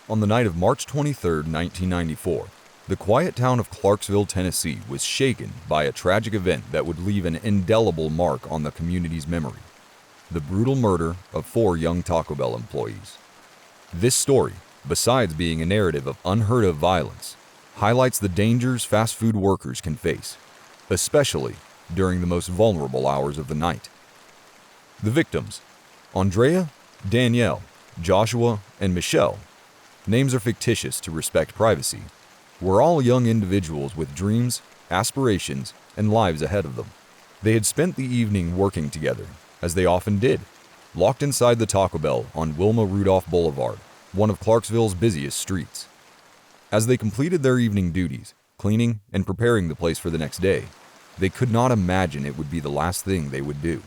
On the night of March 23, 1994, the quiet town of Clarksville, Tennessee was shaken by a tragic event that would leave an indelible mark on the community's memory: the brutal murder of 4 young Taco Bell employees. This story, besides being a narrative of unheard-of violence, highlights the dangers fast food workers can face, especially during the most vulnerable hours of the night. The victims: Andrea, Danielle, Joshua, and Michelle, names are fictitious to respect privacy, were all young individuals with dreams, aspirations, and lives ahead of them. They had spent the evening working together, as they often did, locked inside the Taco Bell on Wilma Rudolph Boulevard, one of Clarksville's busiest streets. As they completed their evening duties, cleaning and preparing the place for the next day, they could not imagine it would be the last thing they would do.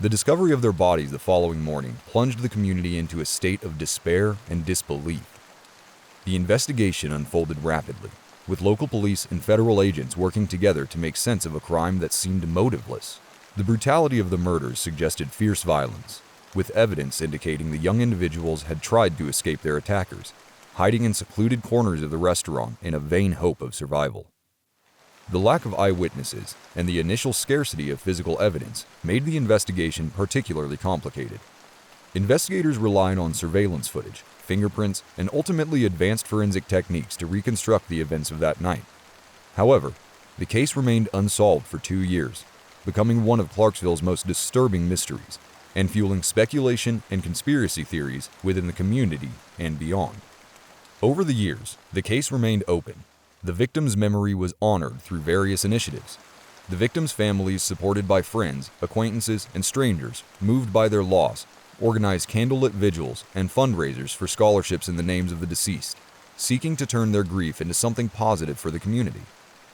The discovery of their bodies the following morning plunged the community into a state of despair and disbelief. The investigation unfolded rapidly, with local police and federal agents working together to make sense of a crime that seemed motiveless. The brutality of the murders suggested fierce violence, with evidence indicating the young individuals had tried to escape their attackers, hiding in secluded corners of the restaurant in a vain hope of survival. The lack of eyewitnesses and the initial scarcity of physical evidence made the investigation particularly complicated. Investigators relied on surveillance footage, fingerprints, and ultimately advanced forensic techniques to reconstruct the events of that night. However, the case remained unsolved for 2 years, becoming one of Clarksville's most disturbing mysteries, and fueling speculation and conspiracy theories within the community and beyond. Over the years, the case remained open. The victims' memory was honored through various initiatives. The victims' families, supported by friends, acquaintances, and strangers moved by their loss, organized candlelit vigils and fundraisers for scholarships in the names of the deceased, seeking to turn their grief into something positive for the community.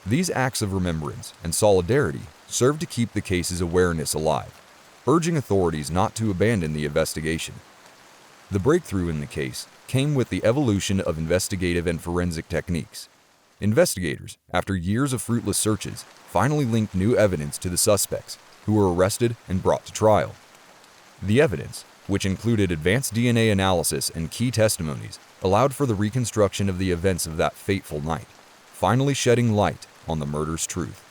These acts of remembrance and solidarity served to keep the case's awareness alive, urging authorities not to abandon the investigation. The breakthrough in the case came with the evolution of investigative and forensic techniques. Investigators, after years of fruitless searches, finally linked new evidence to the suspects, who were arrested and brought to trial. The evidence, which included advanced DNA analysis and key testimonies, allowed for the reconstruction of the events of that fateful night, finally shedding light on the murder's truth.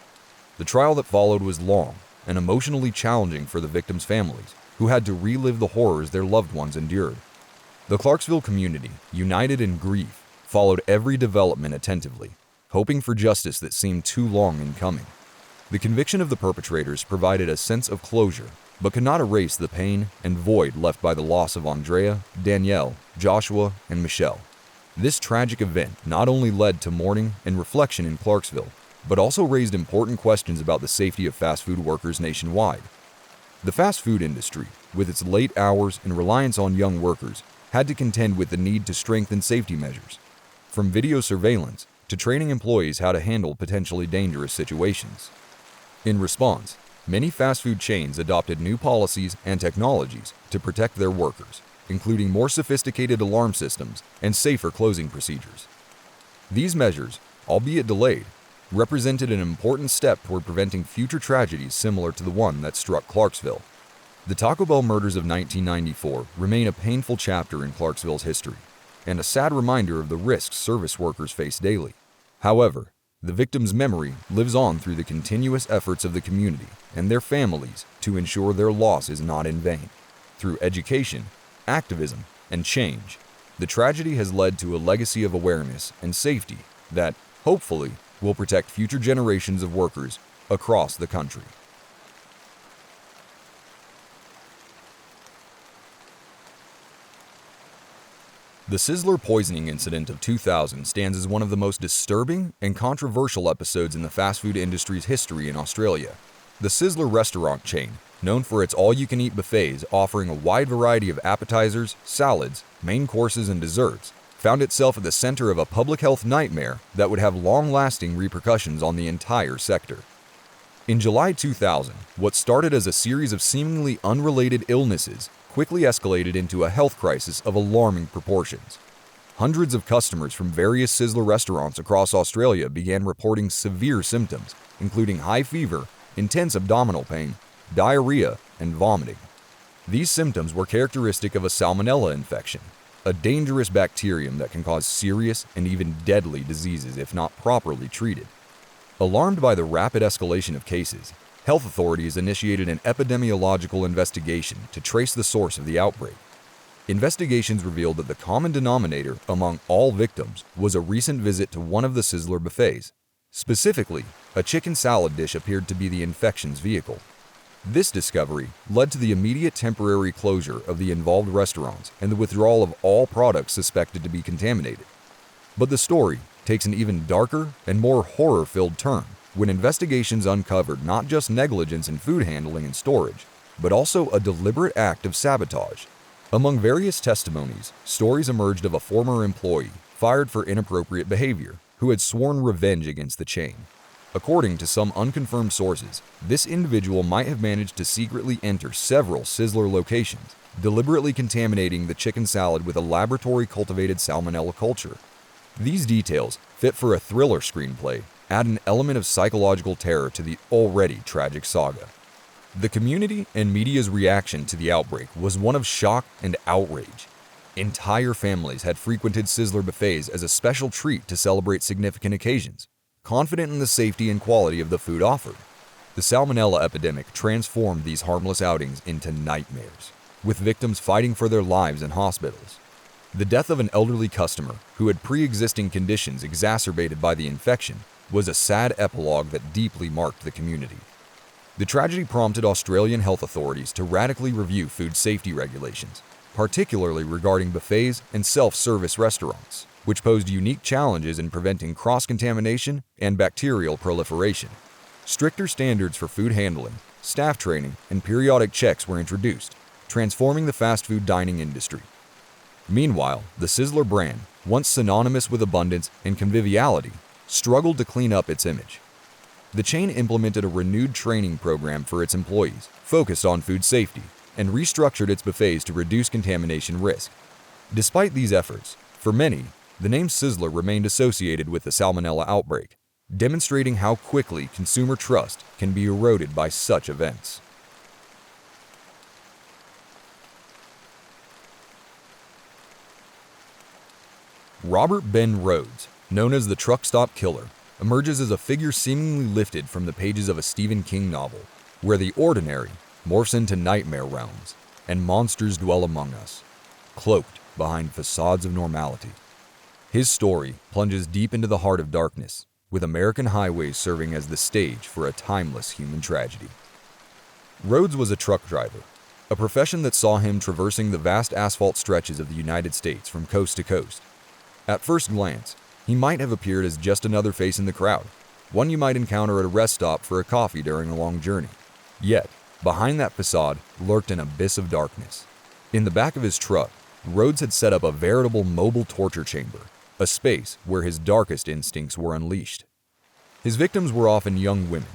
The trial that followed was long and emotionally challenging for the victims' families, who had to relive the horrors their loved ones endured. The Clarksville community, united in grief, followed every development attentively, hoping for justice that seemed too long in coming. The conviction of the perpetrators provided a sense of closure, but could not erase the pain and void left by the loss of Andrea, Danielle, Joshua, and Michelle. This tragic event not only led to mourning and reflection in Clarksville, but also raised important questions about the safety of fast food workers nationwide. The fast food industry, with its late hours and reliance on young workers, had to contend with the need to strengthen safety measures, from video surveillance to training employees how to handle potentially dangerous situations. In response, many fast food chains adopted new policies and technologies to protect their workers, including more sophisticated alarm systems and safer closing procedures. These measures, albeit delayed, represented an important step toward preventing future tragedies similar to the one that struck Clarksville. The Taco Bell murders of 1994 remain a painful chapter in Clarksville's history, and a sad reminder of the risks service workers face daily. However, the victims' memory lives on through the continuous efforts of the community and their families to ensure their loss is not in vain. Through education, activism, and change, the tragedy has led to a legacy of awareness and safety that, hopefully, will protect future generations of workers across the country. The Sizzler Poisoning incident of 2000 stands as one of the most disturbing and controversial episodes in the fast food industry's history in Australia. The Sizzler restaurant chain, known for its all-you-can-eat buffets offering a wide variety of appetizers, salads, main courses, and desserts, found itself at the center of a public health nightmare that would have long-lasting repercussions on the entire sector. In July 2000, what started as a series of seemingly unrelated illnesses quickly escalated into a health crisis of alarming proportions. Hundreds of customers from various Sizzler restaurants across Australia began reporting severe symptoms, including high fever, intense abdominal pain, diarrhea, and vomiting. These symptoms were characteristic of a salmonella infection, a dangerous bacterium that can cause serious and even deadly diseases if not properly treated. Alarmed by the rapid escalation of cases, health authorities initiated an epidemiological investigation to trace the source of the outbreak. Investigations revealed that the common denominator among all victims was a recent visit to one of the Sizzler buffets. Specifically, a chicken salad dish appeared to be the infection's vehicle. This discovery led to the immediate temporary closure of the involved restaurants and the withdrawal of all products suspected to be contaminated. But the story takes an even darker and more horror-filled turn when investigations uncovered not just negligence in food handling and storage, but also a deliberate act of sabotage. Among various testimonies, stories emerged of a former employee fired for inappropriate behavior who had sworn revenge against the chain. According to some unconfirmed sources, this individual might have managed to secretly enter several Sizzler locations, deliberately contaminating the chicken salad with a laboratory-cultivated salmonella culture. These details, fit for a thriller screenplay, add an element of psychological terror to the already tragic saga. The community and media's reaction to the outbreak was one of shock and outrage. Entire families had frequented Sizzler buffets as a special treat to celebrate significant occasions, confident in the safety and quality of the food offered. The salmonella epidemic transformed these harmless outings into nightmares, with victims fighting for their lives in hospitals. The death of an elderly customer who had pre-existing conditions exacerbated by the infection was a sad epilogue that deeply marked the community. The tragedy prompted Australian health authorities to radically review food safety regulations, particularly regarding buffets and self-service restaurants, which posed unique challenges in preventing cross-contamination and bacterial proliferation. Stricter standards for food handling, staff training, and periodic checks were introduced, transforming the fast food dining industry. Meanwhile, the Sizzler brand, once synonymous with abundance and conviviality, struggled to clean up its image. The chain implemented a renewed training program for its employees, focused on food safety, and restructured its buffets to reduce contamination risk. Despite these efforts, for many, the name Sizzler remained associated with the salmonella outbreak, demonstrating how quickly consumer trust can be eroded by such events. Robert Ben Rhodes, known as the Truck Stop Killer, emerges as a figure seemingly lifted from the pages of a Stephen King novel, where the ordinary morphs into nightmare realms, and monsters dwell among us, cloaked behind facades of normality. His story plunges deep into the heart of darkness, with American highways serving as the stage for a timeless human tragedy. Rhodes was a truck driver, a profession that saw him traversing the vast asphalt stretches of the United States from coast to coast. At first glance, he might have appeared as just another face in the crowd, one you might encounter at a rest stop for a coffee during a long journey. Yet, behind that facade lurked an abyss of darkness. In the back of his truck, Rhodes had set up a veritable mobile torture chamber, a space where his darkest instincts were unleashed. His victims were often young women,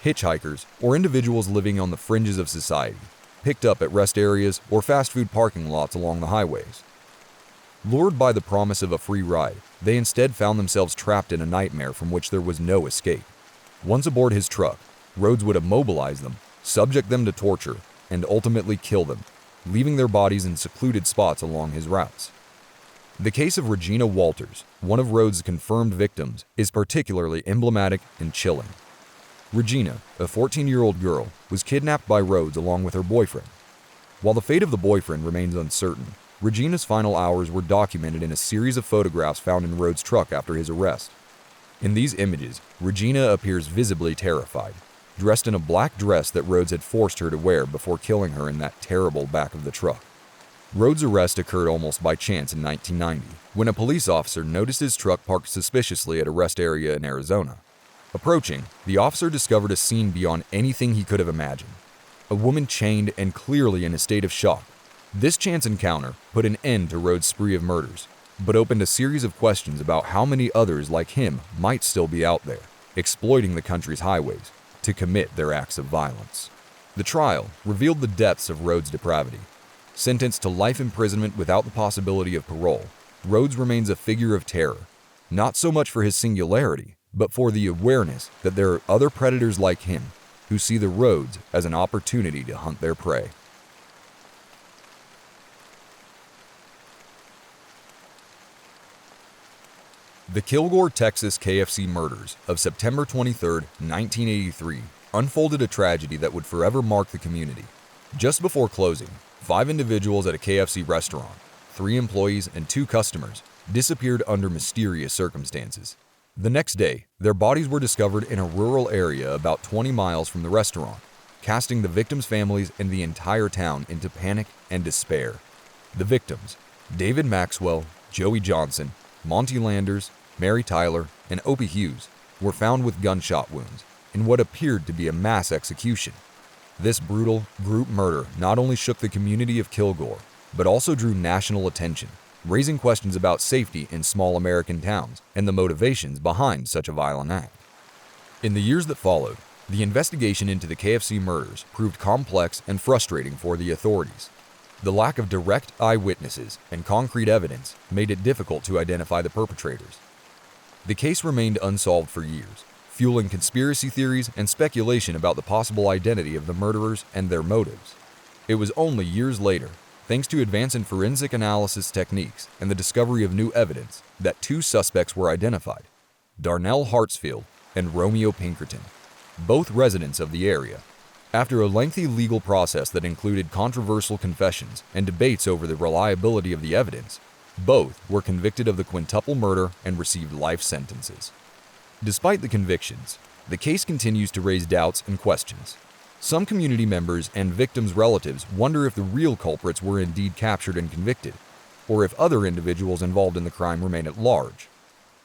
hitchhikers, or individuals living on the fringes of society, picked up at rest areas or fast food parking lots along the highways. Lured by the promise of a free ride, they instead found themselves trapped in a nightmare from which there was no escape. Once aboard his truck, Rhodes would immobilize them, subject them to torture, and ultimately kill them, leaving their bodies in secluded spots along his routes. The case of Regina Walters, one of Rhodes' confirmed victims, is particularly emblematic and chilling. Regina, a 14-year-old girl, was kidnapped by Rhodes along with her boyfriend. While the fate of the boyfriend remains uncertain, Regina's final hours were documented in a series of photographs found in Rhodes' truck after his arrest. In these images, Regina appears visibly terrified, dressed in a black dress that Rhodes had forced her to wear before killing her in that terrible back of the truck. Rhodes' arrest occurred almost by chance in 1990, when a police officer noticed his truck parked suspiciously at a rest area in Arizona. Approaching, the officer discovered a scene beyond anything he could have imagined. A woman chained and clearly in a state of shock. This chance encounter put an end to Rhodes' spree of murders, but opened a series of questions about how many others like him might still be out there, exploiting the country's highways to commit their acts of violence. The trial revealed the depths of Rhodes' depravity. Sentenced to life imprisonment without the possibility of parole, Rhodes remains a figure of terror, not so much for his singularity, but for the awareness that there are other predators like him who see the Rhodes as an opportunity to hunt their prey. The Kilgore, Texas KFC Murders of September 23, 1983 unfolded a tragedy that would forever mark the community. Just before closing, 5 individuals at a KFC restaurant, 3 employees and 2 customers, disappeared under mysterious circumstances. The next day, their bodies were discovered in a rural area about 20 miles from the restaurant, casting the victims' families and the entire town into panic and despair. The victims, David Maxwell, Joey Johnson, Monty Landers, Mary Tyler, and Opie Hughes, were found with gunshot wounds in what appeared to be a mass execution. This brutal group murder not only shook the community of Kilgore, but also drew national attention, raising questions about safety in small American towns and the motivations behind such a violent act. In the years that followed, the investigation into the KFC murders proved complex and frustrating for the authorities. The lack of direct eyewitnesses and concrete evidence made it difficult to identify the perpetrators. The case remained unsolved for years, fueling conspiracy theories and speculation about the possible identity of the murderers and their motives. It was only years later, thanks to advance in forensic analysis techniques and the discovery of new evidence, that 2 suspects were identified: Darnell Hartsfield and Romeo Pinkerton, both residents of the area. After a lengthy legal process that included controversial confessions and debates over the reliability of the evidence, both were convicted of the quintuple murder and received life sentences. Despite the convictions, the case continues to raise doubts and questions. Some community members and victims' relatives wonder if the real culprits were indeed captured and convicted, or if other individuals involved in the crime remain at large.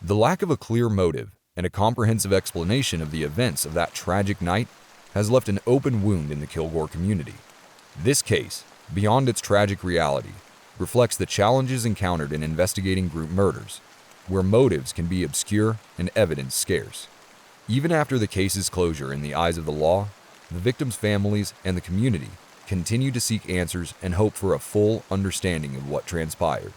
The lack of a clear motive and a comprehensive explanation of the events of that tragic night has left an open wound in the Kilgore community. This case, beyond its tragic reality, reflects the challenges encountered in investigating group murders, where motives can be obscure and evidence scarce. Even after the case's closure in the eyes of the law, the victims' families and the community continue to seek answers and hope for a full understanding of what transpired.